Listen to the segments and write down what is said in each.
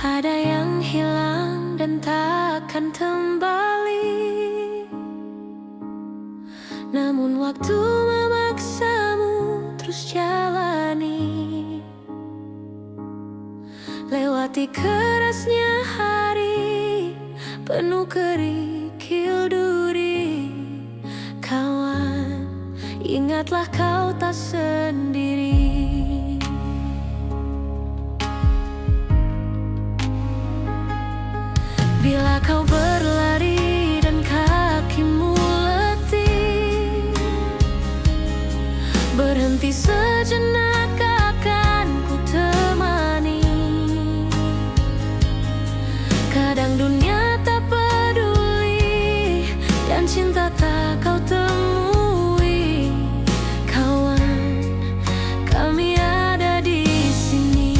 Ada yang hilang dan takkan kembali, namun waktu memaksamu terus jalani. Lewati kerasnya hari penuh kerikil duri. Kawan, ingatlah kau tak sendiri. Bila kau berlari dan kakimu letih, berhenti sejenak akan ku temani. Kadang dunia tak peduli dan cinta tak kau temui. Kawan, kami ada di sini.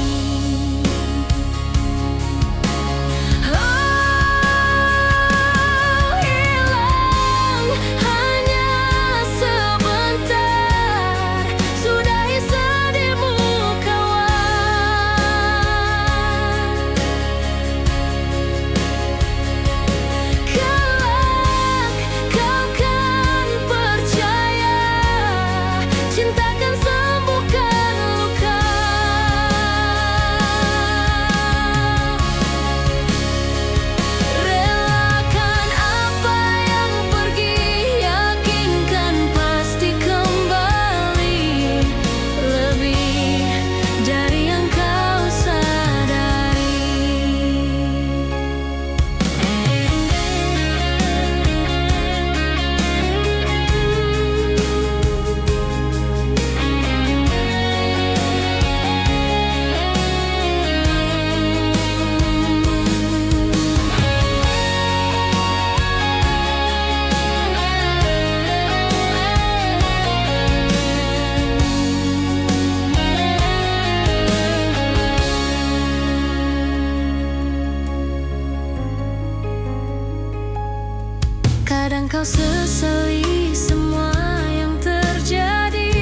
Kadang kau sesali semua yang terjadi,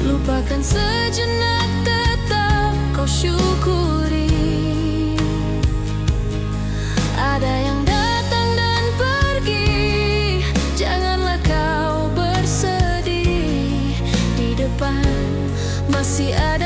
lupakan sejenak, tetap kau syukuri. Ada yang datang dan pergi, janganlah kau bersedih. Di depan masih ada